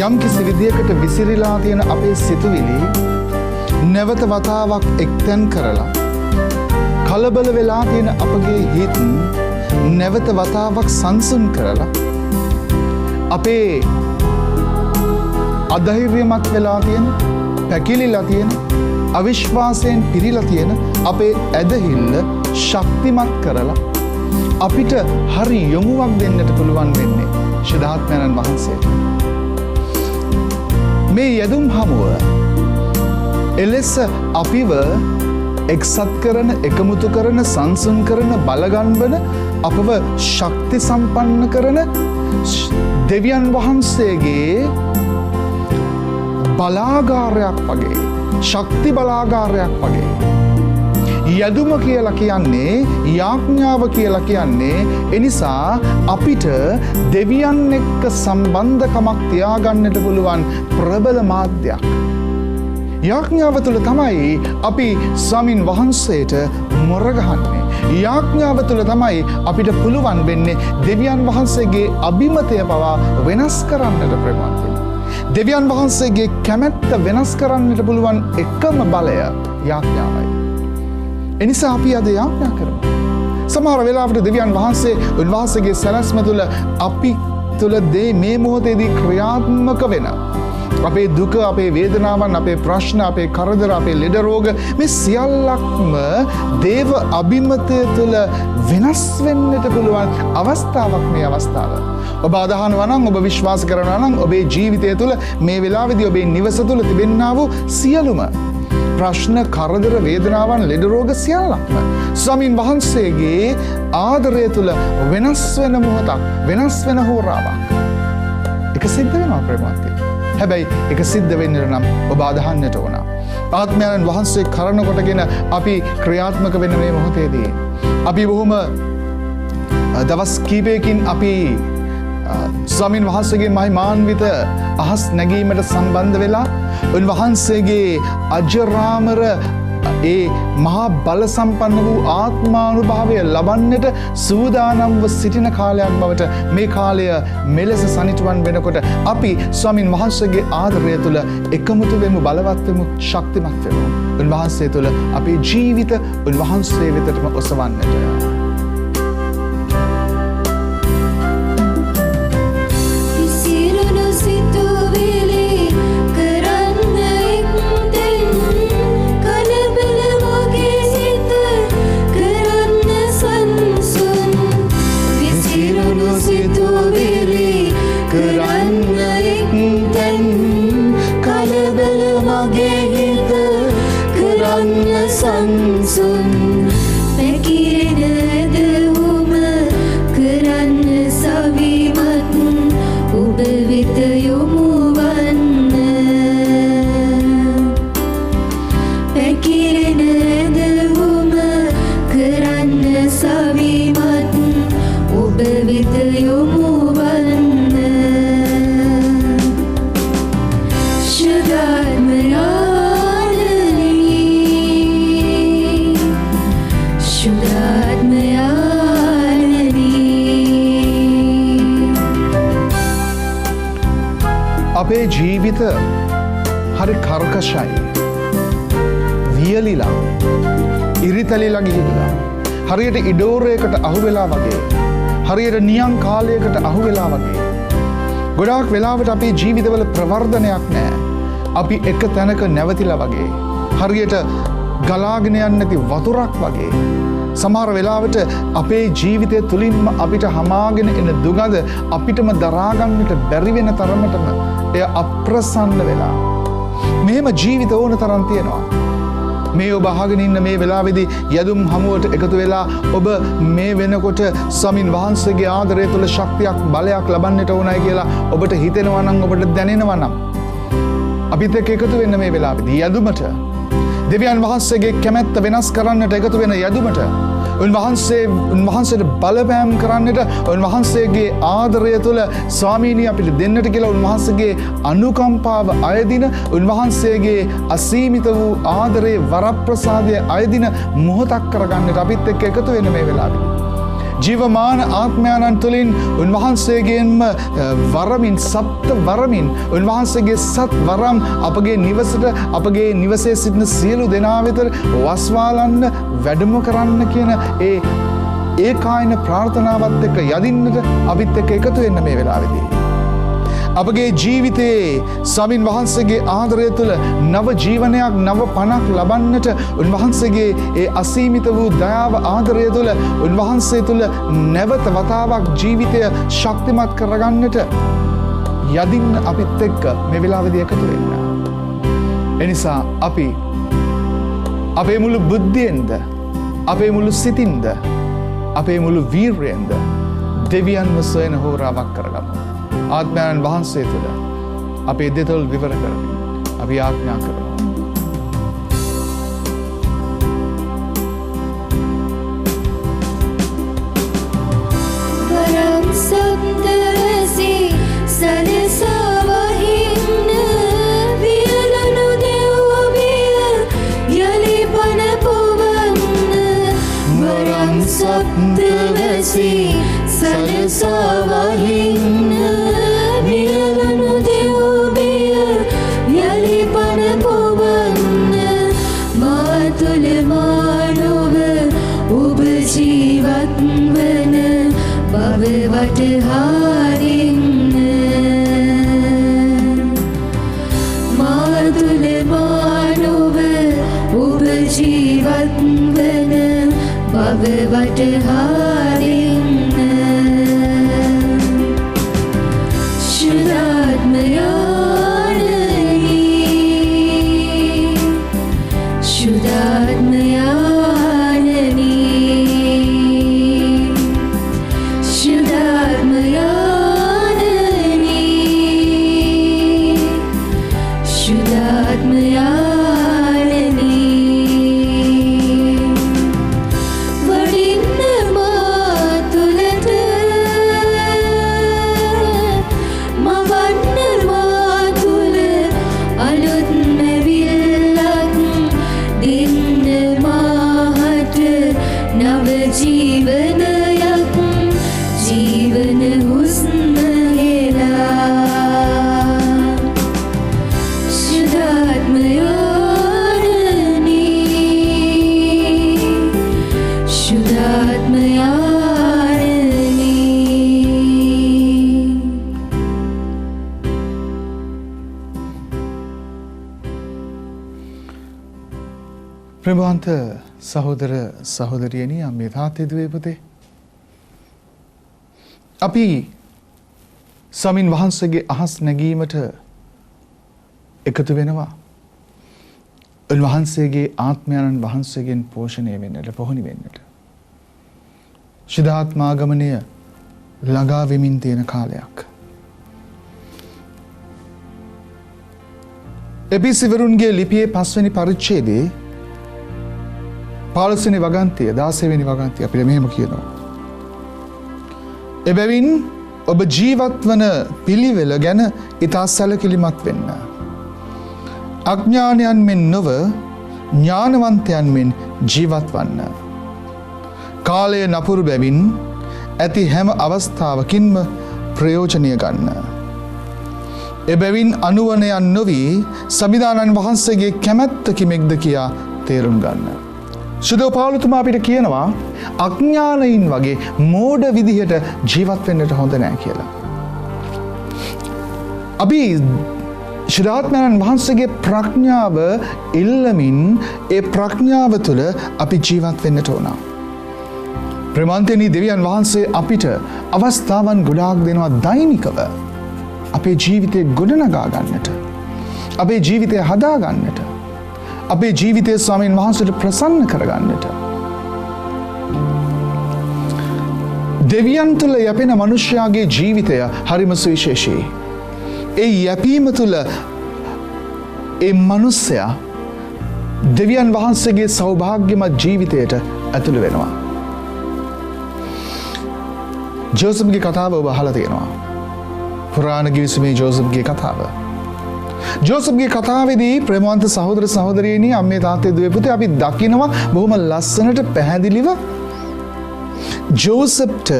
යම් කිසි විදියකට විසිරීලා තියෙන අපේ සිතුවිලි නැවත වතාවක් එක්තැන් කරලා කලබල වෙලා තියෙන අපගේ හිත නැවත වතාවක් සංසුන් කරලා අපේ අධෛර්යමත් වෙලා තියෙන පැකිලිලා තියෙන අවිශ්වාසයෙන් පිරීලා තියෙන අපේ ඇදහිල්ල ශක්තිමත් කරලා අපිට හරි යොමුවක් දෙන්නට පුළුවන් වෙන්නේ ශුද්ධාත්මයන් වහන්සේට. මේ යෙදුම් හමුව එලෙස අපිව එක්සත් කරන, එකමුතු කරන, සංසුන් කරන, බලගන්වන, අපව ශක්ති සම්පන්න කරන දෙවියන් වහන්සේගේ බලාගාරයක් වගේ, ශක්ති බලාගාරයක් වගේ. යදුම කියලා කියන්නේ, යාඥාව කියලා කියන්නේ එනිසා අපිට දෙවියන් එක්ක සම්බන්ධකමක් තියාගන්නට පුළුවන් ප්‍රබල මාධ්‍යයක්. යාඥාව තුළ තමයි අපි ස්වාමින් වහන්සේට මොරගහන්නේ. යාඥාව තුළ තමයි අපිට පුළුවන් වෙන්නේ දෙවියන් වහන්සේගේ අභිමතය පවා වෙනස් කරන්නට ප්‍රමාණවත් වෙන්නේ. දෙවියන් වහන්සේගේ කැමැත්ත වෙනස් කරන්නට පුළුවන් එකම බලය යාඥාවයි. එනිසා අපි අද යාඥා කරමු. සමහර වෙලාවට දෙවියන් වහන්සේ උන්වහන්සේගේ සැලැස්ම තුළ අපි තුළ මේ මොහොතේදී ක්‍රියාත්මක වෙන අපේ දුක, අපේ වේදනාවන්, අපේ ප්‍රශ්න, අපේ කරදර, අපේ ලෙඩ රෝග මේ සියල්ලක්ම දේව අභිමතය තුළ වෙනස් වෙන්නට පුළුවන් අවස්ථාවක් මේ අවස්ථාව. ඔබ අදහනවා නම්, ඔබ විශ්වාස කරනවා නම් ඔබේ ජීවිතය තුළ මේ වෙලාවේදී ඔබේ නිවස තුළ තිබෙන්නා වූ සියලුම ප්‍රශ්න, කරදර, වේදනාවන්, ලෙඩ රෝග සියල්ලක්ම ස්වාමීන් වහන්සේගේ ආදරය තුළ වෙනස් වෙන මොහොතක්, වෙනස් වෙන හෝරාවක් එක සිද්ධ වෙනවා ප්‍රේමවත්නි. හැබැයි එක සිද්ධ වෙන්නට නම් ඔබ අදහන්නට ඕන. ආත්මයන් වහන්සේ කරන කොටගෙන අපි ක්‍රියාත්මක වෙන මේ මොහොතේදී අපි බොහොම දවස් කීපයකින් අපි ස්වාමීන් වහන්සේගේ මහිමාන්විත අහස් නැගීමට සම්බන්ධ වෙලා උන්වහන්සේගේ අජරාමර ඒ මහා බල සම්පන්න වූ ආත්මානුභාවය ලබන්නට සූදානම්ව සිටින කාලයක් බවට මේ කාලය මෙලෙස සනිටුවන් වෙනකොට අපි ස්වාමින් වහන්සේගේ ආදරය තුළ එකමුතු වෙමු, බලවත් වෙමු, ශක්තිමත් වෙමු. උන්වහන්සේ තුළ අපේ ජීවිත උන්වහන්සේ වෙතටම ඔසවන්නට. සංසුන් පැකිරෙන දවුම කරන්න සවිමත් ඔබ වෙත යොමු වන්න. පැකිරෙන දවුම කරන්න සවිමත් ඔබ වෙත යොමු වන්න. ශුද්ධාත්මයා අපේ ජීවිත හරි කර්කශයි, වියලිලා, ඉරිතලිලා ගිහිල්ලා, හරියට ඉඩෝරයකට අහුවෙලා වගේ, හරියට නියං කාලයකට අහුවෙලා වගේ. ගොඩාක් වෙලාවට අපේ ජීවිතවල ප්‍රවර්ධනයක් නැහැ. අපි එක තැනක නැවතිලා වගේ, හරියට ගලාගෙන යන්නේ නැති වතුරක් වගේ. සමහර වෙලාවට අපේ ජීවිතය තුළින්ම අපිට හමාගෙන එන දුගඳ අපිටම දරාගන්නට බැරි වෙන තරමටම එය අප්‍රසන්න වෙලා. මෙහෙම ජීවිත ඕන තරම් තියෙනවා. මේ ඔබ අහගෙන ඉන්න මේ වෙලාවේදී යදුම් හමුවට එකතු වෙලා ඔබ මේ වෙනකොට ස්වාමින් වහන්සේගේ ආදරය තුළ ශක්තියක්, බලයක් ලබන්නට ඕනයි කියලා ඔබට හිතෙනවා නම්, ඔබට දැනෙනවා නම් අපිත් එක්ක එකතු වෙන්න මේ වෙලාවේදී යදුමට. දෙවියන් වහන්සේගේ කැමැත්ත වෙනස් කරන්නට එකතු වෙන යදුමට, උන්වහන්සේට බලපෑම් කරන්නට, උන්වහන්සේගේ ආදරය තුළ ස්වාමීනී අපිට දෙන්නට කියලා උන්වහන්සේගේ අනුකම්පාව අයදින, උන්වහන්සේගේ අසීමිත වූ ආදරයේ වරප්‍රසාදය අයදින මොහොතක් කරගන්නට අපිත් එක්ක එකතු වෙන මේ වෙලාවේ. ජීවමාන ආත්මයන්න් තුළින් උන්වහන්සේගෙන්ම වරමින් සප්ත වරමින් උන්වහන්සේගේ සත් වරම් අපගේ නිවසට අපගේ නිවසේ සිටින සියලු දෙනා වෙත වස්වාලන්න වැඩම කරන්න කියන ඒ කායන ප්‍රාර්ථනාවත් එක්ක යදින්නට අපිත් එක්ක එකතු වෙන්න මේ වෙලාවේදී. අපගේ ජීවිතයේ ස්වාමින් වහන්සේගේ ආදරය තුළ නව ජීවනයක් නව පණක් ලබන්නට උන්වහන්සේගේ ඒ අසීමිත වූ දයාව ආදරය තුළ උන්වහන්සේ තුළ නැවත වතාවක් ජීවිතය ශක්තිමත් කරගන්නට යදින්න අපිත් එක්ක මේ වෙලාවේදී එකතු වෙන්න. එනිසා අපි අපේ මුළු බුද්ධියෙන්ද අපේ මුළු සිතින්ද අපේ මුළු වීර්යයෙන්ද දෙවියන්ව සොයන හෝරාවක් කරගමු. ආත්මයන් වහන්සේ තුළ අපේ දෙතොල් විවර කරමින් අපි ආඥා කරමු. වරම් සබ්දවසී සලසවහින්න වියලනු දෙව්බිය යලි පන පොවන්න. වරම් සබ්දවසී සලසවහින්න වියලනු දෙව්බිය යලි පන පොවන්න. මා තුළ මානව ඔබ ජීවත් වන බව වටහාරින්න. මා තුළ මානව ඔබ ජීවත් වන බව වටහාරින්න. ප්‍රභාන්ත සහෝදර සහෝදරියනි අම්මේ තාත්තේ දුවේ පුතේ අපි ස්වාමින් වහන්සේගේ අහස් නැගීමට එකතු වෙනවා. උන්වහන්සේගේ ආත්මයන් වහන්සේගෙන් පෝෂණය වෙන්නට පොහොනි වෙන්නට. ශුද්ධාත්මාගමනය ළඟා වෙමින් තියෙන කාලයක්. එපිසිවරුන්ගේ ලිපියේ 5 වෙනි පරිච්ඡේදයේ 15 වෙනි වගන්තිය 16 වෙනි වගන්තිය අපිට මෙහෙම කියනවා. එබැවින් ඔබ ජීවත් වන පිළිවෙල ගැන ඉතා සැලකිලිමත් වෙන්න. අඥානයන් මෙන් නොව ඥානවන්තයන් මෙන් ජීවත් වන්න. කාලය නපුරු බැවින් ඇති හැම අවස්ථාවකින්ම ප්‍රයෝජනය ගන්න. එබැවින් අනුවණයන් නොවී සමිදානන් වහන්සේගේ කැමැත්ත කිමෙක්ද කියා තේරුම් ගන්න. සුදෝ පාවුලතුමා අපිට කියනවා අඥානයින් වගේ මෝඩ විදිහට ජීවත් වෙන්නට හොඳ නෑ කියලා. අපි ශිරාත්මයන් වහන්සේගේ ප්‍රඥාව ඉල්ලමින් ඒ ප්‍රඥාව තුළ අපි ජීවත් වෙන්නට ඕන. ප්‍රේමන්තනී දෙවියන් වහන්සේ අපිට අවස්ථාවන් ගොඩාක් දෙනවා දෛනිකව අපේ ජීවිතේ ගොඩනගා ගන්නට. අපේ ජීවිතය හදා ගන්නට. අපේ ජීවිතය ස්වාමීන් වහන්සේට ප්‍රසන්න කරගන්නට. දෙවියන් තුළ යැපෙන මනුෂ්‍යයාගේ ජීවිතය හරිම සුවිශේෂී. ඒ යැපීම තුළ ඒ මනුස්සයා දෙවියන් වහන්සේගේ සෞභාග්‍යමත් ජීවිතයට ඇතුළු වෙනවා. ජෝසප්ගේ කතාව ඔබ අහලා තියෙනවා. පුරාණ ගිවිසුමේ ජෝසප්ගේ කතාව. ජෝසප්ගේ කතාවේදී ප්‍රේමවන්ත සහෝදර සහෝදරියනි අම්මේ තාත්තේ දුවේ පුතේ අපි දකිනවා බොහොම ලස්සනට පැහැදිලිව ජෝසප්ට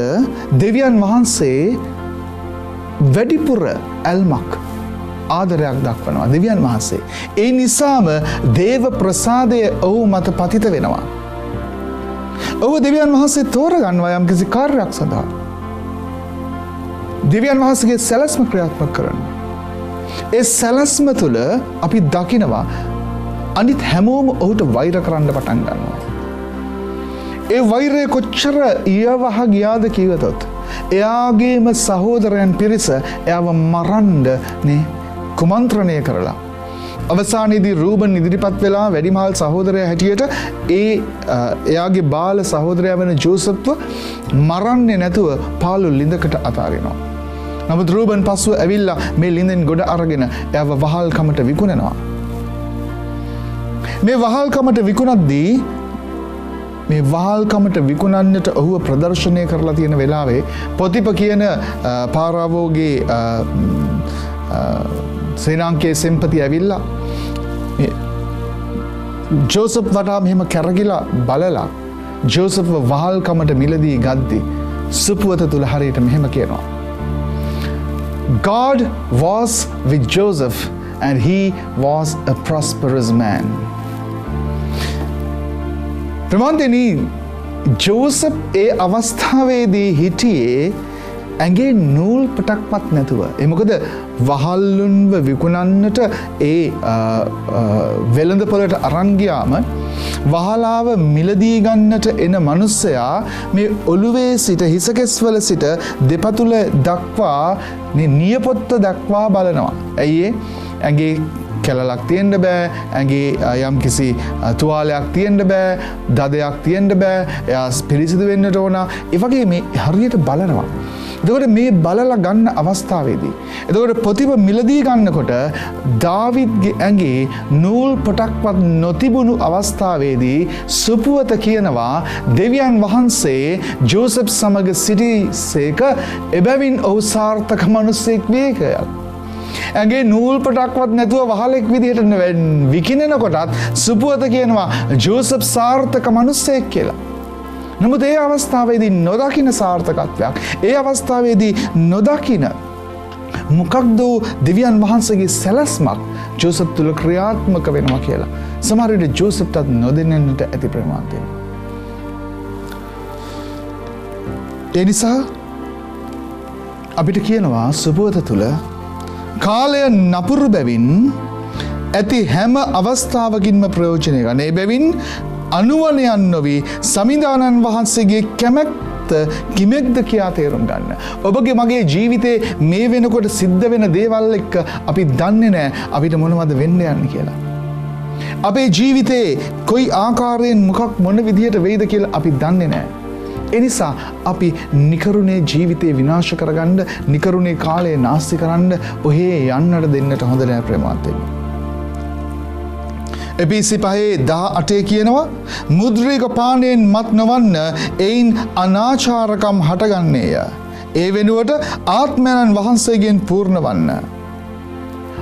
දෙවියන් වහන්සේ වැඩිපුර ඇල්මක් ආදරයක් දක්වනවා දෙවියන් වහන්සේ. ඒ නිසාම දේව ප්‍රසාදය ඔහු මත පතිත වෙනවා. ඔහු දෙවියන් වහන්සේ තෝරගන්නවා යම් කිසි කාර්යයක් සඳහා. දෙවියන් වහන්සේගේ සැලැස්ම ක්‍රියාත්මක කරන්න. ඒ සැලැස්ම තුළ අපි දකිනවා අනිත් හැමෝම ඔහුට වෛර කරන්න පටන් ගන්නවා. ඒ වෛරය කොච්චර ඉයවහ ගියාද කිව්වතොත් එයාගේම සහෝදරයන් පිරිස එයාව මරන්න කුමන්ත්‍රණය කරලා අවසානයේදී රූබන් ඉදිරිපත් වෙලා වැඩිමහල් සහෝදරයා හැටියට එයාගේ බාල සහෝදරයා වෙන ජෝසප්ව මරන්නේ නැතුව පාළු ලිඳකට අතාරිනවා. නමුත් රූබන් පස්සුව ඇවිල්ලා මේ ලිඳෙන් ගොඩ අරගෙන එයාව වහල්කමට විකුණනවා. මේ වහල්කමට විකුණද්දී මේ වහල්කමට විකුණන්නට ඔහුව ප්‍රදර්ශනය කරලා තියෙන වෙලාවේ පොතිප කියන පාරාවෝගේ ශ්‍රී සෙම්පති ඇවිල්ලා ජෝසප් වටා මෙහෙම කැරගිලා බලලා ජෝසප්ව වහල්කමට මිලදී ගද්දි සුපුවත තුළ හරියට මෙහෙම කියනවා. God was with Joseph and he was a prosperous man. ප්‍රමාන්තෙනි ජෝසප් ඒ අවස්ථාවේදී හිටියේ ඇගේ නූල් පටක්වත් නැතුව. ඒ මොකද වහල්ලුන්ව විකුණන්නට ඒ වෙළඳපොළට අරන් ගියාම වහලාව මිලදී ගන්නට එන මිනිස්සයා මේ ඔළුවේ සිට හිසකෙස්වල සිට දෙපතුල දක්වා නියපොත්ත දක්වා බලනවා. ඇයි ඇගේ කැලලක් තියෙන්න බෑ, ඇගේ යම් කිසි තුවාලයක් තියෙන්න බෑ, දදයක් තියෙන්න බෑ, එයා පිරිසිදු වෙන්නට ඕන. ඒ වගේ මේ හරියට බලනවා. එතකොට මේ බලලා ගන්න අවස්ථාවේදී එතකොට පොතිප මිලදී ගන්නකොට දාවිද්ගේ ඇඟේ නූල් පොටක්වත් නොතිබුණු අවස්ථාවේදී සුපුවත කියනවා දෙවියන් වහන්සේ ජෝසප් සමග සිටිසේක එබැවින් ඔහු සාර්ථක මිනිසෙක් වේ කියලා. ඇගේ නූල් පොටක්වත් නැතුව වහලෙක් විදිහට විකිනෙනකොටත් සුපුවත කියනවා ජෝසප් සාර්ථක මිනිසෙක් කියලා. නමුත් ඒ අවස්ථාවේදී නොදකින සාර්ථකත්වයක්, ඒ අවස්ථාවේදී නොදකින මොකක්ද දෙවියන් වහන්සේගේ සැලැස්මක් ජෝසප් තුළ ක්‍රියාත්මක වෙනවා කියලා සමහර විට ජෝසප්ටත් නොදෙන්නට ඇති ප්‍රමාණය. ඒ නිසා අපිට කියනවා සුබෝධ තුළ කාලය නපුරු බැවින් ඇති හැම අවස්ථාවකින්ම ප්‍රයෝජනය ගන්න. ඒ බැවින් අනුවනයන් නොවී සමිධානන් වහන්සේගේ කැමැත්ත කිමෙක්ද කියා තේරුම් ගන්න. ඔබගේ මගේ ජීවිතේ මේ වෙනකොට සිද්ධ වෙන දේවල් එක්ක අපි දන්නේ නැහැ අපිට මොනවද වෙන්න යන්නේ කියලා. අපේ ජීවිතේ කොයි ආකාරයෙන් මොකක් මොන විදිහට වෙයිද කියලා අපි දන්නේ නැහැ. එනිසා අපි නිකරුණේ ජීවිතේ විනාශ කරගන්න, නිකරුණේ කාලය නාස්ති කරන්න ඔහේ යන්නට දෙන්නට හොඳ නෑ ප්‍රේමාන්තෙනි. එපිසි 5:18 කියනවා මුද්‍රික පානයෙන් මත් නොවන්න එයින් අනාචාරකම් හටගන්නේය. ඒ වෙනුවට ආත්මයන්න් වහන්සේගෙන් පූර්ණ වන්න.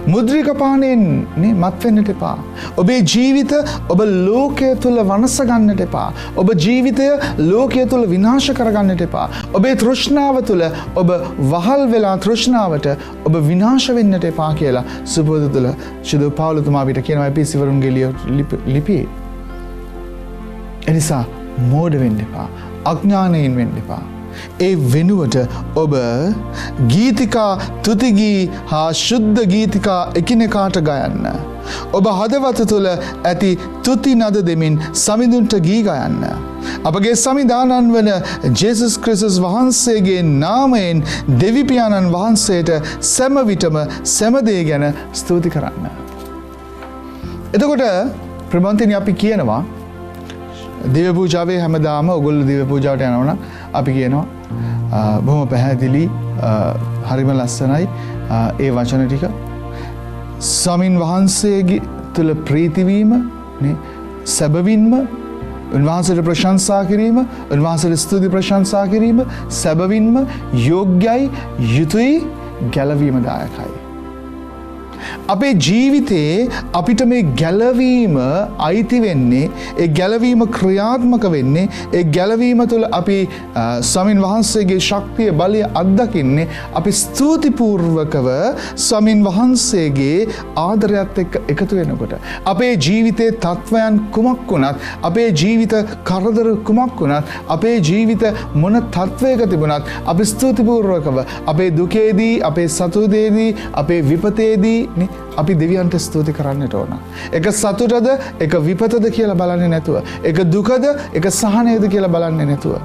මුද්‍රික පානයෙන් මත් වෙන්නට එපා. ඔබේ ජීවිත ඔබ ලෝකය තුල වනස ගන්නට එපා. ඔබ ජීවිතය ලෝකය තුල විනාශ කරගන්නට එපා. ඔබේ තෘෂ්ණාව තුල ඔබ වහල් වෙලා තෘෂ්ණාවට ඔබ විනාශ වෙන්නට එපා කියලා සුබෝධ තුල ශුද්ධ පෞලතුමා අපිට කියනවා එපිසි වරුන්ගේ ලිපියේ. එනිසා මෝඩ වෙන්න එපා. අඥානයෙන් වෙන්න එපා. ඒ වෙනුවට ඔබ ගීතිකා තුතිගී හා ශුද්ධ ගීතිකා එකිනෙකාට ගයන්න. ඔබ හදවත තුළ ඇති තුති නද දෙමින් සමිඳුන්ට ගී ගයන්න. අපගේ සමිධානන් වන ජේසුස් ක්‍රිස්තුස් වහන්සේගේ නාමයෙන් දෙවිපියාණන් වහන්සේට සෑම විටම සෑම දේ ගැන ස්තුති කරන්න. එතකොට ප්‍රබන්තිනි අපි කියනවා දිව්‍ය පූජාවේ හැමදාම ඔයගොල්ලෝ දිව්‍ය පූජාවට යනවනම් අපි කියනවා බොහොම පැහැදිලි හරිම ලස්සනයි ඒ වචන ටික ස්වාමින් වහන්සේගේ තුල ප්‍රීති වීම නේ සැබවින්ම උන්වහන්සේට ප්‍රශංසා කිරීම උන්වහන්සේට ස්තුති ප්‍රශංසා කිරීම සැබවින්ම යෝග්‍යයි යුතුයි ගැලවීම දායකයි. අපේ ජීවිතේ අපිට මේ ගැලවීම අයිති වෙන්නේ, ඒ ගැලවීම ක්‍රියාත්මක වෙන්නේ, ඒ ගැලවීම තුළ අපි ස්වාමින් වහන්සේගේ ශක්තිය බලය අත්දකින්නේ අපි ස්තුතිපූර්වකව ස්වාමින් වහන්සේගේ ආදරයත් එක්ක එකතු වෙනකොට. අපේ ජීවිතේ තත්වයන් කුමක් වුණත්, අපේ ජීවිත කරදර කුමක් වුණත්, අපේ ජීවිත මොන තත්වයක තිබුණත් අපි ස්තුතිපූර්වකව අපේ දුකේදී, අපේ සතුටේදී, අපේ විපතේදී අපි දෙවියන්ට ස්තුති කරන්නට ඕන. එක සතුටද, එක විපතද කියලා බලන්නේ නැතුව, එක දුකද, එක සහනයද කියලා බලන්නේ නැතුව,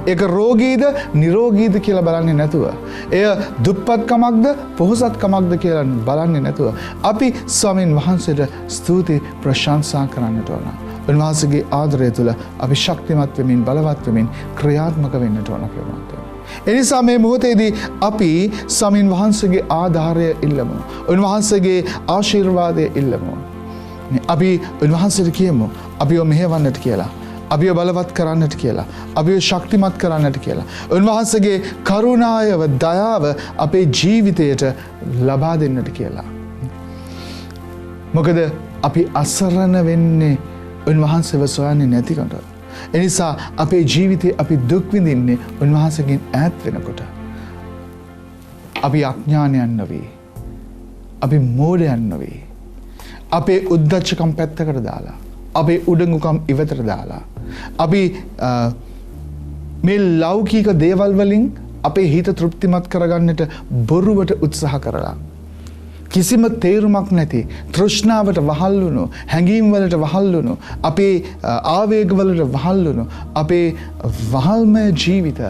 එක රෝගීද, නිරෝගීද කියලා බලන්නේ නැතුව, එය දුප්පත්කමක්ද, පොහොසත්කමක්ද කියලා බලන්නේ නැතුව අපි ස්වාමින් වහන්සේට ස්තුති ප්‍රශංසා කරන්නට ඕන. උන්වහන්සේගේ ආදරය තුළ අපි ශක්තිමත් වෙමින්, බලවත් වෙමින් ක්‍රියාත්මක වෙන්නට ඕන ප්‍රමාණය. එනිසා මේ මොහොතේදී අපි ස්වාමින් වහන්සේගේ ආධාරය ඉල්ලමු. උන්වහන්සේගේ ආශිර්වාදය ඉල්ලමු. අපි උන්වහන්සේට කියමු අපිව මෙහෙවන්නට කියලා, අපිව බලවත් කරන්නට කියලා, අපිව ශක්තිමත් කරන්නට කියලා. උන්වහන්සේගේ කරුණාව, දයාව අපේ ජීවිතයට ලබා දෙන්නට කියලා. මොකද අපි අසරණ වෙන්නේ උන්වහන්සේව සොයන්නේ නැතිකොට. එනිසා අපේ ජීවිතේ අපි දුක් විඳින්නේ උන්වහන්සේගෙන් ඈත් වෙනකොට. අපි අඥානයන් නොවේ. අපි මෝඩයන් නොවේ. අපේ උද්දච්චකම් පැත්තකට දාලා, අපේ උඩඟුකම් ඉවතට දාලා, අපි මේ ලෞකික දේවල් වලින් අපේ හිත තෘප්තිමත් කරගන්නට බොරුවට උත්සාහ කරලා, කිසිම තේරුමක් නැති තෘෂ්ණාවට වහල් වුණු, හැඟීම් වලට වහල් වුණු, අපේ ආවේග වලට වහල් වුණු අපේ වහල්මය ජීවිත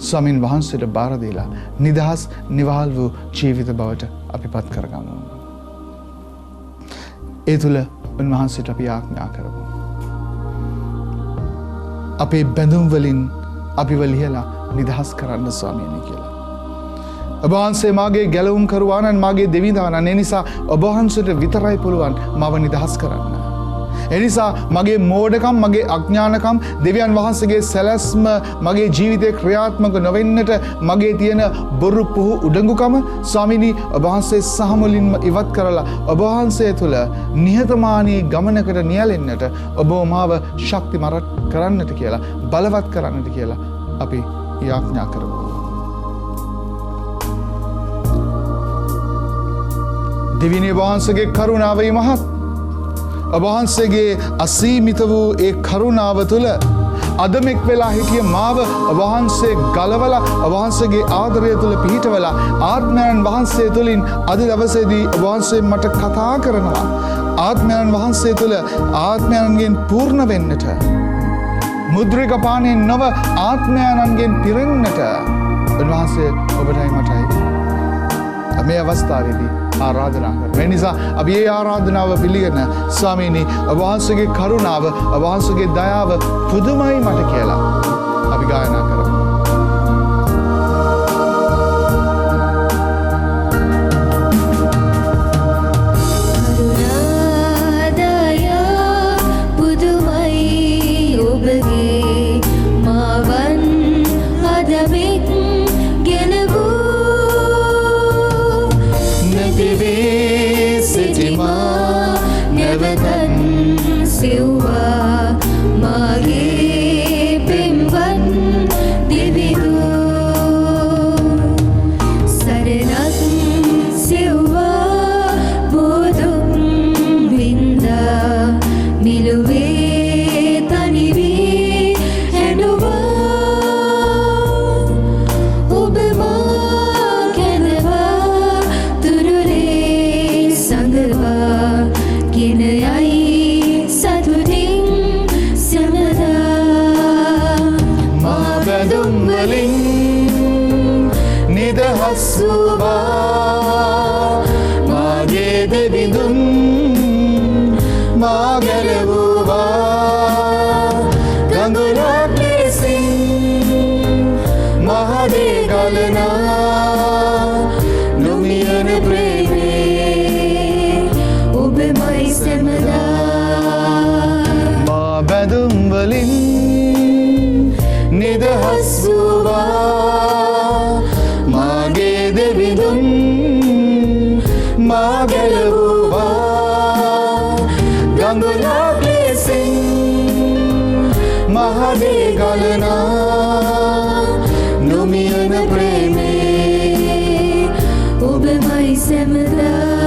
ස්වාමින් වහන්සේට බාර දීලා නිදහස් නිවහල් වූ ජීවිත බවට අපි පත් කරගමු. ඒ තුළ උන්වහන්සේට අපි ආඥා කරමු. අපේ බැඳුම් වලින් අපිව ලියලා නිදහස් කරන්න ස්වාමීනි කියලා. ඔබ වහන්සේ මාගේ ගැලවුම් කරුවානන්, මාගේ දෙවිඳානන්. ඒ නිසා ඔබ වහන්සේට විතරයි පුළුවන් මව නිදහස් කරන්න. ඒ නිසා මගේ මෝඩකම්, මගේ අඥානකම්, දෙවියන් වහන්සේගේ සැලැස්ම මගේ ජීවිතේ ක්‍රියාත්මක නොවෙන්නට මගේ තියෙන බොරු පුහු උඩඟුකම ස්වාමීනි ඔබ වහන්සේ සහ මුලින්ම ඉවත් කරලා ඔබ වහන්සේ තුළ නිහතමානී ගමනකට නියැලෙන්නට ඔබ මාව ශක්තිමත් කරන්නට කියලා, බලවත් කරන්නට කියලා අපි යාඥා කරමු. දෙවියන් වහන්සේගේ කරුණාව මහත්. ඔබ වහන්සේගේ අසීමිත වූ ඒ කරුණාව තුළ අදමෙක් වෙලා හිටිය මාව ඔබ වහන්සේ ගලවලා, ඔබ වහන්සේගේ ආදරය තුළ පිහිටවලා, ආත්මයන් වහන්සේ තුළින් අද දවසේදී ඔබ වහන්සේ මට කතා කරනවා. ආත්මයන් වහන්සේ තුළ ආත්මයන්ගෙන් පූර්ණ වෙන්නට, මුද්‍රික පානයෙන් නොව ආත්මයන්ගෙන් පිරෙන්නට උන්වහන්සේ ඔබටයි මටයි මේ අවස්ථාවේදී ආරාධනා කරනවා. ඒ නිසා අපි මේ ආරාධනාව පිළිගෙන ස්වාමීනි ඔබ වහන්සේගේ කරුණාව, ඔබ වහන්සේගේ දයාව පුදුමයි මට කියලා අපි ගායනා කරමු. නිදහස් වූවා මාගේ දෙවි මහදේ ගලනා නොමියන ප්‍රේමේ ඔබමයි සැමදා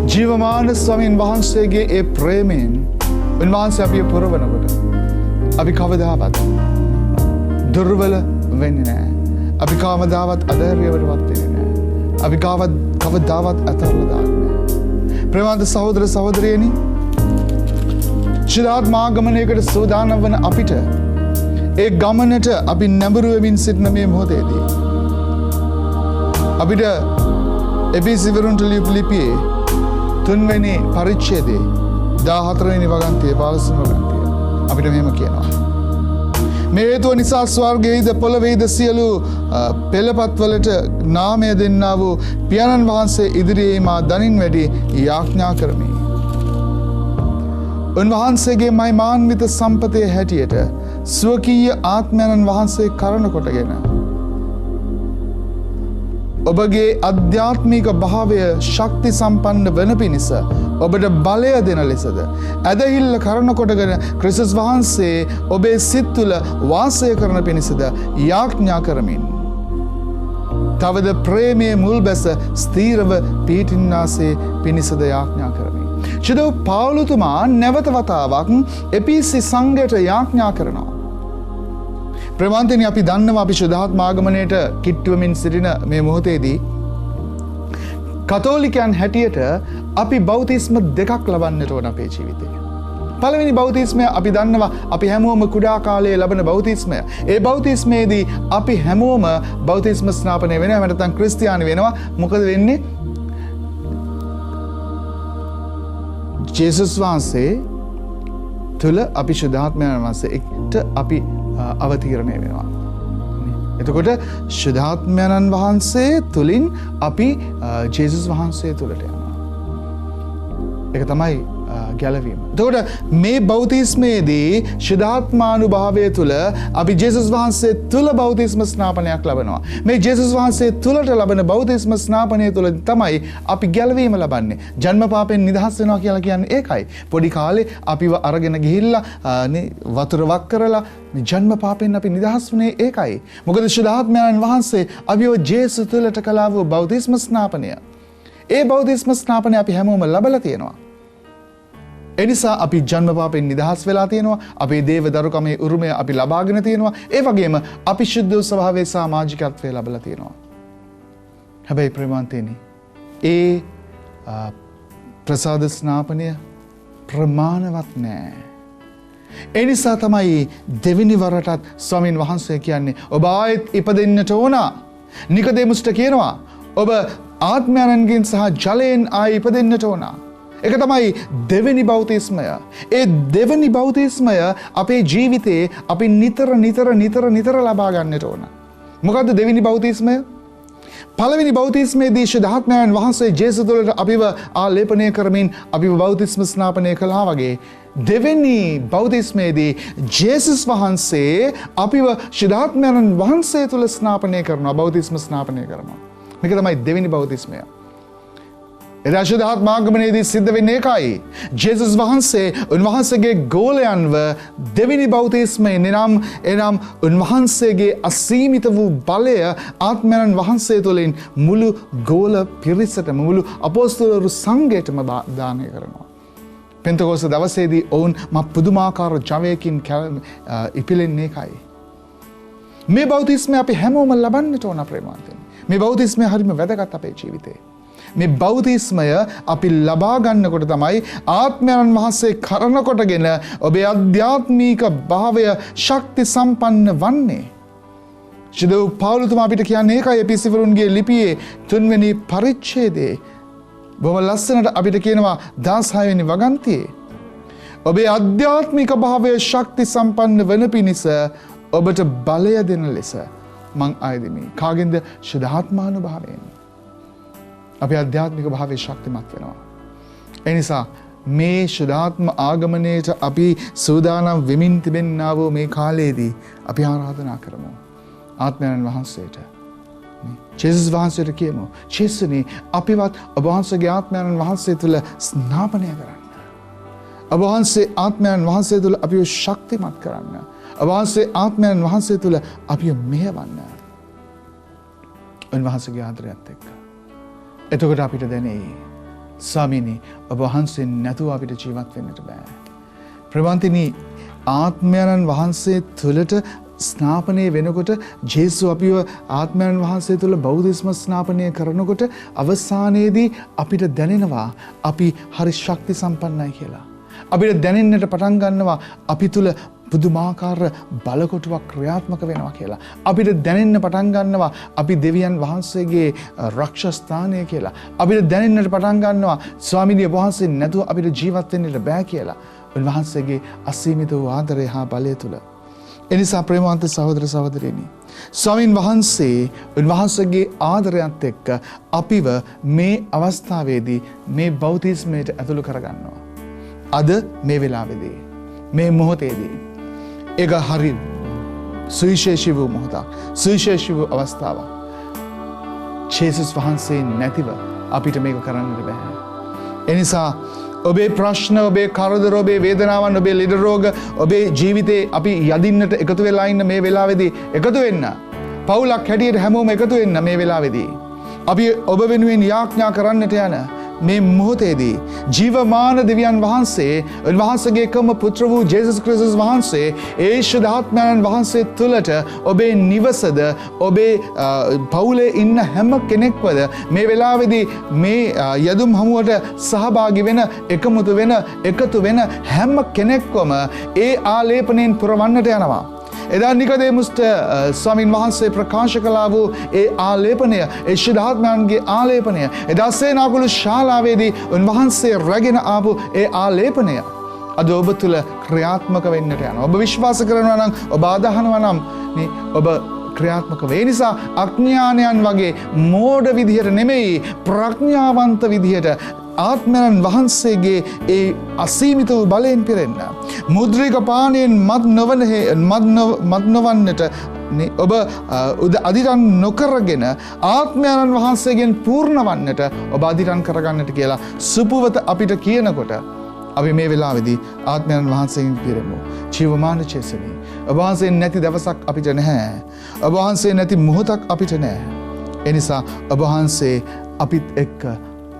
ජීවමාන ස්වාමීන් වහන්සේගේ ඒ ප්‍රේමයෙන් උන්වහන්සේ අපිව පුරවනකොට අපි කවදාවත් දුර්වල වෙන්නේ නැහැ. අපි කවදාවත් අධෛර්යයටපත් වෙන්නේ නැහැ. අපි කවදාවත් අතහැරලා දාන්නේ නැහැ. ප්‍රේමවන්ත සහෝදර සහෝදරියනි, ශිලාත් මාගමනයකට සූදානම් වන අපිට ඒ ගමනට අපි නැඹුරු වෙමින් සිටින මේ මොහොතේදී අපිට එපිසිවරුන්ට ලියපු ලිපියේ 3 වෙනි පරිච්ඡේදයේ 14 වෙනි වගන්තියේ 15 වෙනි වගන්තිය අපිට මෙහෙම කියනවා. මේ හේතුව නිසා ස්වර්ගයේද පොළොවේද සියලු පෙළපත්වලට නාමය දෙන්නා වූ පියාණන් වහන්සේ ඉදිරියේ මා දනින් වැඩි යාඥා කරමි. උන්වහන්සේගේ මහිමාන්විත සම්පතේ හැටියට ස්වකීය ආත්මයන් වහන්සේ කරන කොටගෙන ඔබගේ අධ්‍යාත්මික භාවය ශක්ති සම්පන්න වන පිණිස ඔබට බලය දෙන ලෙසද ඇදහිල්ල කරන කොටගෙන ක්‍රිස්තුස් වහන්සේ ඔබේ සිත් තුළ වාසය කරන පිණිසද යාඥා කරමින් තවද ප්‍රේමයේ මුල් බැස ස්ථීරව පිහිටින්නාසේ පිණිසද යාඥා කරමි. ශුද්ධ පවුලතුමා නැවත වතාවක් එපීසි සංඝයට යාඥා කරනවා. ප්‍රේමවන්තනි, අපි දන්නවා අපි ශුද්ධාත්ම ආගමනයට කිට්ටුවමින් සිටින මේ මොහොතේදී කතෝලිකයන් හැටියට අපි බෞතිස්ම දෙකක් ලබන්නට ඕන අපේ ජීවිතේ. පළවෙනි බෞතිස්මය අපි දන්නවා අපි හැමෝම කුඩා කාලයේ ලබන බෞතිස්මය. ඒ බෞතිස්මයේදී අපි හැමෝම බෞතිස්ම ස්නාපනය වෙනවා, නැත්නම් ක්‍රිස්තියානි වෙනවා. මොකද වෙන්නේ? ජේසුස් වහන්සේ තුල අපි ශුද්ධාත්මයන් වහන්සේ එක්ට අපි අවතීර්ණය වෙනවා. එතකොට ශුද්ධාත්මයන් වහන්සේ තුලින් අපි ජේසුස් වහන්සේ තුලට යනවා. ඒක තමයි ගැලවීම. එතකොට මේ බෞතිස්මයේදී ශුද්ධාත්මානුභාවය තුල අපි ජේසුස් වහන්සේ තුල බෞතිස්ම ස්නාපනයක් ලබනවා. මේ ජේසුස් වහන්සේ තුලට ලබන බෞතිස්ම ස්නාපනය තුල තමයි අපි ගැලවීම ලබන්නේ. ජන්ම පාපෙන් නිදහස් වෙනවා කියලා කියන්නේ ඒකයි. පොඩි කාලේ අපිව අරගෙන ගිහිල්ලා වතුර වක් කරලා ජන්ම පාපෙන් අපි නිදහස් වුණේ ඒකයි. මොකද ශුද්ධාත්මයන් වහන්සේ අපිව ජේසුස් තුලට කළා වූ බෞතිස්ම ස්නාපනය. ඒ බෞතිස්ම ස්නාපනය අපි හැමෝම ලබලා තියෙනවා. එනිසා අපි ජන්ම පාපෙන් නිදහස් වෙලා තියෙනවා. අපේ දේව දරුකමේ උරුමය අපි ලබාගෙන තියෙනවා. ඒ වගේම අපි ශුද්ධ වූ ස්වභාවයේ සමාජිකත්වය ලබලා තියෙනවා. හැබැයි ප්‍රේමවන්තයනි, ඒ ප්‍රසාද ස්නාපනය ප්‍රමාණවත් නෑ. එනිසා තමයි දෙවෙනි වරටත් ස්වාමීන් වහන්සේ කියන්නේ ඔබ ආයෙත් ඉපදෙන්නට ඕන. නිකෝදෙමුස්ට කියනවා ඔබ ආත්මයන්ගෙන් සහ ජලයෙන් ආයෙ ඉපදෙන්නට ඕන. ඒක තමයි දෙවෙනි බෞතිස්මය. ඒ දෙවෙනි බෞතිස්මය අපේ ජීවිතේ අපි නිතර ලබා ගන්නට ඕන. මොකද්ද දෙවෙනි බෞතිස්මය? පළවෙනි බෞතිස්මයේදී ශුද්ධාත්මයන් වහන්සේ ජේසුස් තුළට අපිව ආලේපනය කරමින් අපිව බෞතිස්ම ස්නාපනය කළා වගේ දෙවෙනි බෞතිස්මයේදී ජේසුස් වහන්සේ අපිව ශුද්ධාත්මයන් වහන්සේ තුළ ස්නාපනය කරනවා, බෞතිස්ම ස්නාපනය කරනවා. මේක තමයි දෙවෙනි බෞතිස්මය. එදා ශුද්ධාත්ම ආගමනයේදී සිද්ධ වෙන්නේ ඒකයි. ජේසුස් වහන්සේ උන්වහන්සේගේ ගෝලයන්ව දෙවෙනි බෞතිස්මයෙන් එනම් උන්වහන්සේගේ අසීමිත වූ බලය ආත්මයන් වහන්සේ තුළින් මුළු ගෝල පිරිසටම, මුළු අපොස්තලවරු සංඝයටම දානය කරනවා. පෙන්තෙකෝස්ත දවසේදී ඔවුන් පුදුමාකාර ජවයකින් ඉපිලෙන්නේ ඒකයි. මේ බෞතිස්මය අපි හැමෝම ලබන්නට ඕන ප්‍රේමවන්තයනි. මේ බෞතිස්මය හරිම වැදගත් අපේ ජීවිතේ. මේ බෞතිස්මය අපි ලබා ගන්නකොට තමයි ආත්මයන් වහන්සේ කරන කොටගෙන ඔබේ අධ්‍යාත්මික භාවය ශක්ති සම්පන්න වන්නේ. ශුද්ධ පවුලතුමා අපිට කියන්නේ ඒකයි එපිසිවරුන්ගේ ලිපියේ 3 වෙනි පරිච්ඡේදයේ බොහොම ලස්සනට අපිට කියනවා 16 වෙනි වගන්තියේ ඔබේ අධ්‍යාත්මික භාවය ශක්ති සම්පන්න වන පිණිස ඔබට බලය දෙන ලෙස මං ආයදෙමි. කාගෙන්ද? ශුද්ධාත්මානුභාවයෙන්. අපි අධ්‍යාත්මික භාවයේ ශක්තිමත් වෙනවා. එනිසා මේ ශුද්ධාත්ම ආගමනයට අපි සූදානම් වෙමින් තිබෙන්නා වූ මේ කාලයේදී අපි ආරාධනා කරමු ආත්මයන් වහන්සේට ජේසුස් වහන්සේට කියමු ජේසුනි අපිවත් ඔබ වහන්සේගේ ආත්මයන් වහන්සේ තුල ස්නාපනය කරන්න. ඔබ වහන්සේ ආත්මයන් වහන්සේ තුල අපිව ශක්තිමත් කරන්න. ඔබ වහන්සේ ආත්මයන් වහන්සේ තුල අපිව මෙහෙවන්න. උන්වහන්සේගේ ආදරයත් එක්ක. එතකොට අපිට දැනේ ස්වාමීනි ඔබ වහන්සේ නැතුව අපිට ජීවත් වෙන්නට බෑ. ප්‍රවන්තිනි ආත්මයන් වහන්සේ තුලට ස්නාපනය වෙනකොට ජේසු අපිව ආත්මයන් වහන්සේ තුළ බෞද්ධිස්ම ස්නාපනය කරනකොට අවසානයේදී අපිට දැනෙනවා අපි හරි ශක්ති සම්පන්නයි කියලා. අපිට දැනෙන්නට පටන් ගන්නවා අපි තුළ පුදුමාකාර බලකොටුවක් ක්‍රියාත්මක වෙනවා කියලා. අපිට දැනෙන්න පටන් ගන්නවා අපි දෙවියන් වහන්සේගේ රක්ෂස්ථානය කියලා. අපිට දැනෙන්නට පටන් ගන්නවා ස්වාමීන් වහන්සේ නැතුව අපිට ජීවත් වෙන්නට බෑ කියලා. උන්වහන්සේගේ අසීමිත වූ ආදරය හා බලය තුළ. එනිසා ප්‍රේමවන්ත සහෝදර සහෝදරියනි ස්වාමීන් වහන්සේ උන්වහන්සේගේ ආදරයත් එක්ක අපිව මේ අවස්ථාවේදී මේ බෞතිස්මයට ඇතුළු කරගන්නවා. අද මේ වෙලාවේදී මේ මොහොතේදී ඒක හරි සුවිශේෂී වූ මොහොතක් සුවිශේෂී වූ අවස්ථාවක්. ජේසුස් වහන්සේ නැතිව අපිට මේක කරන්නට බෑ. එනිසා ඔබේ ප්‍රශ්න ඔබේ කරදර ඔබේ වේදනාවන් ඔබේ ලෙඩ රෝග ඔබේ ජීවිතේ අපි යදින්නට එකතු වෙලා ඉන්න මේ වෙලාවේදී එකතු වෙන්න. පවුලක් හැටියට හැමෝම එකතු වෙන්න මේ වෙලාවේදී. අපි ඔබ වෙනුවෙන් යාඥා කරන්නට යන මේ මොහොතේදී ජීවමාන දෙවියන් වහන්සේ උන්වහන්සේගේ එකම පුත්‍ර වූ ජේසුස් ක්‍රිස්තුස් වහන්සේ ඒ ශුද්ධාත්මයන් වහන්සේ තුළට ඔබේ නිවසද ඔබේ පවුලේ ඉන්න හැම කෙනෙක්වද මේ වෙලාවේදී මේ යදුම් හමුවට සහභාගී වෙන එකතු වෙන හැම කෙනෙක්වම ඒ ආලේපණයෙන් පුරවන්නට යනවා. එදා නිකොදේමුස්ට ස්වාමීන් වහන්සේ ප්‍රකාශ කළා වූ ඒ ආලේපනය ඒ ශුද්ධාත්මයන්ගේ ආලේපනය එදා සේනාකුළු ශාලාවේදී උන්වහන්සේ රැගෙන ආපු ඒ ආලේපනය අද ඔබ තුළ ක්‍රියාත්මක වෙන්නට යනවා. ඔබ විශ්වාස කරනවා නම් ඔබ අදහනවා නම් ඔබ ක්‍රියාත්මක වේ. නිසා අඥානයන් වගේ මෝඩ විදිහට නෙමෙයි ප්‍රඥාවන්ත විදිහට ආත්මයන් වහන්සේගේ ඒ අසීමිත වූ බලයෙන් පිරෙන්න. මුද්‍රික පානයෙන් මත් නොවන්නට ඔබ අධිරන් නොකරගෙන ආත්මයන් වහන්සේගෙන් පූර්ණ වන්නට ඔබ අධිරන් කරගන්නට කියලා සුපුවත අපිට කියනකොට අපි මේ වෙලාවේදී ආත්මයන් වහන්සේගෙන් පිරෙමු. ජීවමාන චේසනි. ඔබ වහන්සේ නැති දවසක් අපිට නැහැ. ඔබ වහන්සේ නැති මොහොතක් අපිට නැහැ. එනිසා ඔබ වහන්සේ අපිත් එක්ක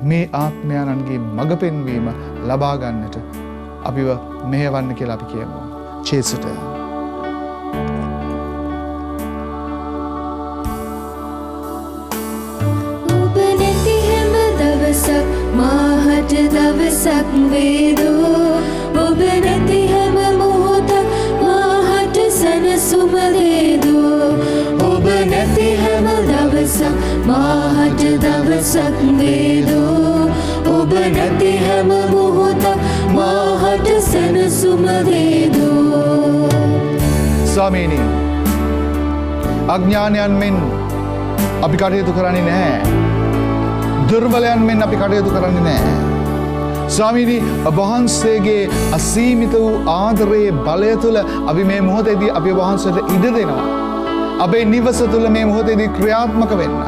මේ ආත්මයන්ගේ මඟ පෙන්වීම ලබා ගන්නට අපිව මෙහෙවන්න කියලා අපි කියමු. ජේසුට ඔබ නැති හැම දවසක් මාහට දවසක් වේදෝ. ඔබ නැති හැම මොහොතක් මාහට සැනසුම දේදෝ. ඔබ නැති හැම දවසක් මාහට දවසක් වේදෝ. ඔබ නැති හැම මොහොතක් මාහට සැනසුම දේදෝ. ස්වාමීනි අඥානයන් මෙන් අපි කටයුතු කරන්නේ නැහැ. දුර්වලයන් මෙන් අපි කටයුතු කරන්නේ නැහැ. ස්වාමීනි ඔබ වහන්සේගේ අසීමිත වූ ආදරයේ බලය තුළ අපි මේ මොහොතේදී අපි ඔබ වහන්සේට ඉඩ දෙනවා. අපේ නිවස තුළ මේ මොහොතේදී ක්‍රියාත්මක වෙන්න.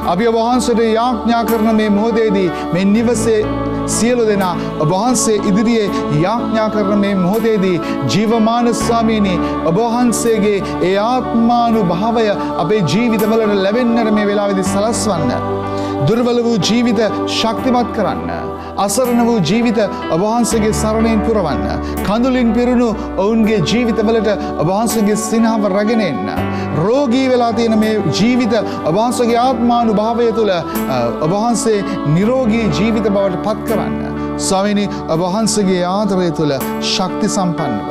අපි ඔබ වහන්සේට යාඥා කරන මේ මොහොතේදී මේ නිවසේ සියලු දෙනා ඔබ වහන්සේ ඉදිරියේ යාඥා කරන මේ මොහොතේදී ජීවමාන ස්වාමීනි ඔබ වහන්සේගේ ඒ ආත්මානුභාවය අපේ ජීවිතවලට ලැබෙන්නට මේ වෙලාවේදී සලස්වන්න. දුර්වල වූ ජීවිත ශක්තිමත් කරන්න. අසරණ වූ ජීවිත ඔබ වහන්සේගේ සරණයෙන් පුරවන්න. කඳුලින් පිරුණු ඔවුන්ගේ ජීවිතවලට ඔබ වහන්සේගේ සිනහව රැගෙන එන්න. රෝගී වෙලා තියෙන මේ ජීවිත ඔබ වහන්සේගේ ආත්මානුභාවය තුළ ඔබ වහන්සේ නිරෝගී ජීවිත බවට පත් කරන්න. ස්වාමීනි ඔබ වහන්සේගේ ආදරය තුළ ශක්ති සම්පන්නව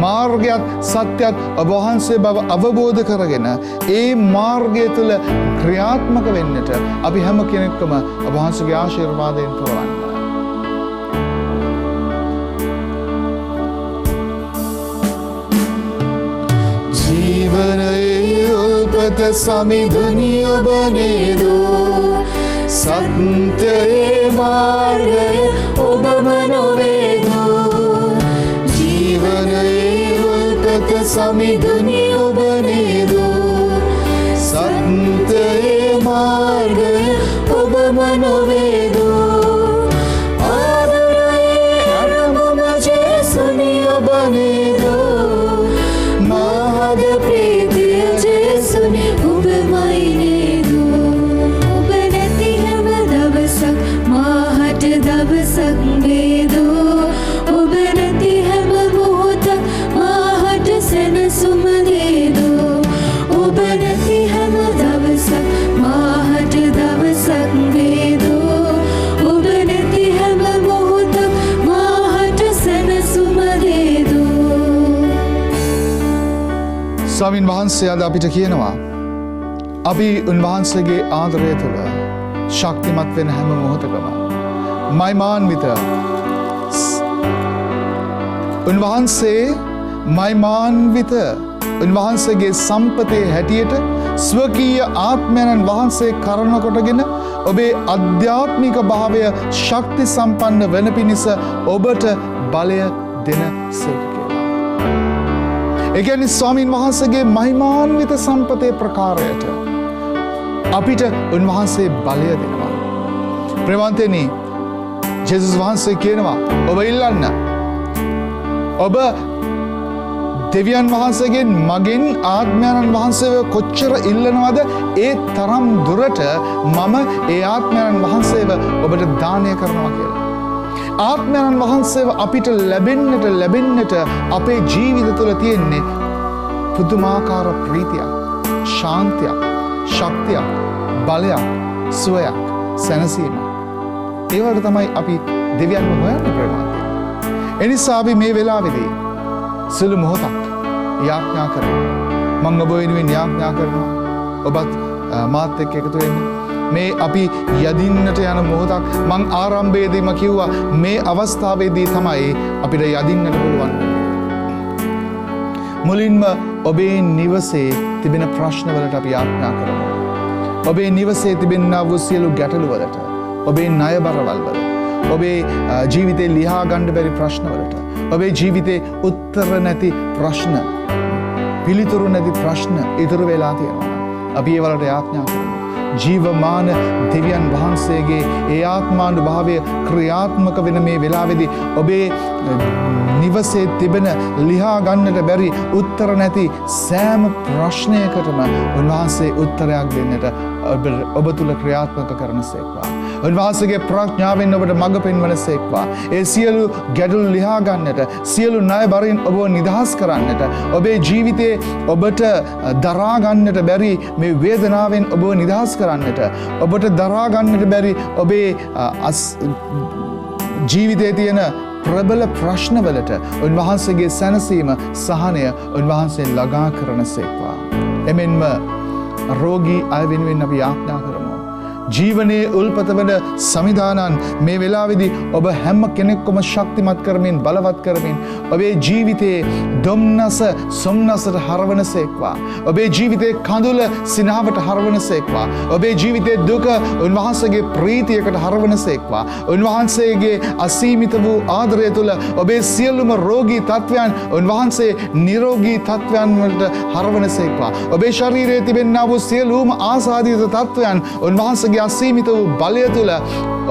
මාර්ගයත් සත්‍යත් ඔබ වහන්සේ බව අවබෝධ කරගෙන ඒ මාර්ගය තුළ ක්‍රියාත්මක වෙන්නට අපි හැම කෙනෙක්ම ඔබ වහන්සේගේ ආශිර්වාදයෙන් පුරවන්න. ජීවනයේ උල්පත සමිඳුනි ඔබ නේදෝ. සත්‍යයේ මාර්ගය ඔබම නොවේදෝ. ජීවනයේ උල්පත සමිඳුනි ඔබ නේදෝ. සත්‍යයේ නොවේදු ආදරයේ අරමුණ ජේසුනි ඔබ නේදු මහද ප්‍රීතිය ජේසුනි ඔබමයි නේදු ඔබ නැති හැම දවසක් මාහට දවසක් නේදු ඔබ නැති හැම මොහොතක් මාහට සැනසුම නේදු ඔබ නැති හැම දවසක් මාහට දවසක් නේදු ඔබ නැති හැම මොහොතක් මාහට සැනසුම නේදු ස්වාමින් වහන්සේ අද අපිට කියනවා අපි උන්වහන්සේගේ ආදරය තුළ ශක්තිමත් වෙන හැම මොහොතකම මයිමාන්විත උන්වහන්සේ මයිමාන්විත උන්වහන්සේගේ සම්පතේ හැටියට ස්වකීය ආත්මයන් වහන්සේ කරන කොටගෙන ඔබේ අධ්‍යාත්මික භාවය ශක්ති සම්පන්න වෙන පිණිස ඔබට බලය දෙන සේක කියලා. ඒ කියන්නේ ස්වාමින් වහන්සේගේ මහිමාන්විත සම්පතේ ප්‍රකාරයට අපිට උන්වහන්සේ බලය දෙනවා. ප්‍රේමවන්තයනි, ජේසුස් වහන්සේ කියනවා ඔබ ඉල්ලන්න. ඔබ දෙවියන් වහන්සේගෙන් මගෙන් ආත්මයන් වහන්සේව කොච්චර ඉල්ලනවද ඒ තරම් දුරට මම ඒ ආත්මයන් වහන්සේව ඔබට දානය කරනවා කියලා. ආත්මයන් වහන්සේව අපිට ලැබෙන්නට අපේ ජීවිත තුළ තියෙන්නේ පුදුමාකාර ප්‍රීතියක්, ශාන්තියක්, ශක්තියක්, බලයක්, සුවයක්, සැනසීමක්. ඒවට තමයි අපි දෙවියන්ව හොයන්නේ ප්‍රේමවන්තයනි. එනිසා අපි මේ වෙලාවේදී සුළු මොහොතක් යාඥා කරනවා. මම ඔබ වෙනුවෙන් යාඥා කරනවා. ඔබත් මාත් එක්ක එකතු වෙන්න. මේ අපි යදින්නට යන මොහොතක් මං ආරම්භයේදීම කිව්වා මේ අවස්ථාවේදී තමයි අපිට යදින්නට පුළුවන්. මුලින්ම ඔබේ නිවසේ තිබෙන ප්‍රශ්නවලට අපි යාඥා කරමු. ඔබේ නිවසේ තිබෙනා වූ සියලු ගැටලුවලට, ඔබේ ණයබරවල් වලට, ඔබේ ජීවිතේ ලියා ගන්න බැරි ප්‍රශ්නවලට, ඔබේ ජීවිතේ උත්තර නැති ප්‍රශ්න, පිළිතුරු නැති ප්‍රශ්න ඉතුරු වෙලා තියෙනවා. අපි ඒ වලට යාඥා කරමු. ජීවමාන දෙවියන් වහන්සේගේ ඒ ආත්මානුභාවය ක්‍රියාත්මක වෙන මේ වෙලාවේදී ඔබේ නිවසේ තිබෙන ලියා ගන්නට බැරි උත්තර නැති සෑම ප්‍රශ්නයකටම උන්වහන්සේ උත්තරයක් දෙන්නට ඔබ තුල ක්‍රියාත්මක කරනසේක්වා. උන්වහන්සේගේ ප්‍රඥාවෙන් ඔබට මඟ පෙන්වනසේක්වා. ඒ සියලු ගැටලු ලියා ගන්නට, සියලු ණය බරින් ඔබව නිදහස් කරන්නට, ඔබේ ජීවිතේ ඔබට දරා ගන්නට බැරි මේ වේදනාවෙන් ඔබව නිදහස් කරන්නට, ඔබට දරා ගන්නට බැරි ඔබේ ජීවිතයේ තියෙන ප්‍රබල ප්‍රශ්නවලට උන්වහන්සේගේ සැනසීම, සහනය උන්වහන්සේ ළඟා කරනසේක්වා. එමෙන්ම රෝගී අය වෙනුවෙන් අපි යාඥා කරමු. ජීවනයේ උල්පත වන සමිධානන් මේ වෙලාවේදී ඔබ හැම කෙනෙක්වම ශක්තිමත් කරමින්, බලවත් කරමින් ඔබේ ජීවිතයේ දුම්නස සොම්නසට හරවනසේක්වා. ඔබේ ජීවිතයේ කඳුල සිනාවට හරවනසේක්වා. ඔබේ ජීවිතයේ දුක උන්වහන්සේගේ ප්‍රීතියකට හරවනසේක්වා. උන්වහන්සේගේ අසීමිත වූ ආදරය තුළ ඔබේ සියලුම රෝගී තත්වයන් උන්වහන්සේ නිරෝගී තත්වයන් වලට හරවනසේක්වා. ඔබේ ශරීරයේ තිබෙනා වූ සියලුම ආසාදිත තත්වයන් උන්වහන්සේගේ අසීමිත වූ බලය තුළ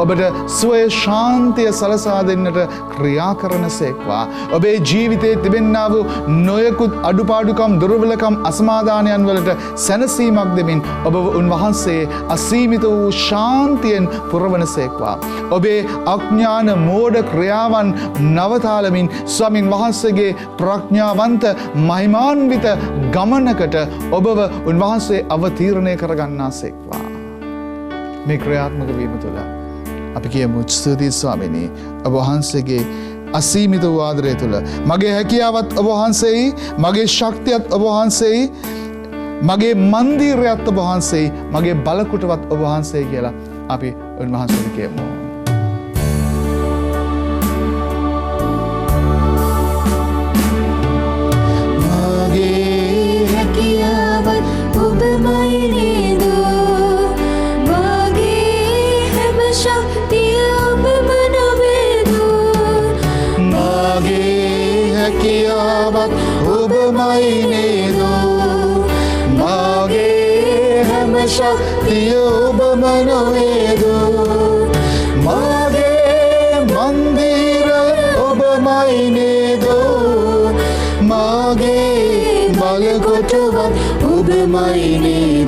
ඔබට සුවය, ශාන්තිය සලසා දෙන්නට ක්‍රියා කරනසේක්වා. ඔබේ ජීවිතයේ තිබෙනා වූ නොයෙකුත් අඩුපාඩුකම්, දුර්වලකම්, අසමාදානයන් වලට සැනසීමක් දෙමින් ඔබ උන්වහන්සේ අසීමිත වූ ශාන්තියෙන් පුරවනසේක්වා. ඔබේ අඥාන මෝඩ ක්‍රියාවන් නවතාලමින් ස්වාමින් වහන්සේගේ ප්‍රඥාවන්ත මහිමාන්විත ගමනකට ඔබව උන්වහන්සේ අවතීර්ණය කරගන්නාසේක්වා. මේ ක්‍රියාත්මක වීම තුළ අපි කියමු ස්තුතියි ස්වාමිනී, ඔබ වහන්සේගේ අසීමිත වූ ආදරය තුළ මගේ හැකියාවත් ඔබ වහන්සේයි, මගේ ශක්තියත් ඔබ වහන්සේයි, මගේ මන්දිරයත් ඔබ වහන්සේයි, මගේ බලකුටවත් ඔබ වහන්සේයි කියලා අපි උන්වහන්සේට කියමු. මගේ හැකියාවත් ඔබමයි නේදු ශක්තිය ඔබම නොවේදු මගේ හැකියාවත් ඔබමයි නේදු මගේ හැම ශක්තිය ඔබම නොවේදු ඔබමයි නේද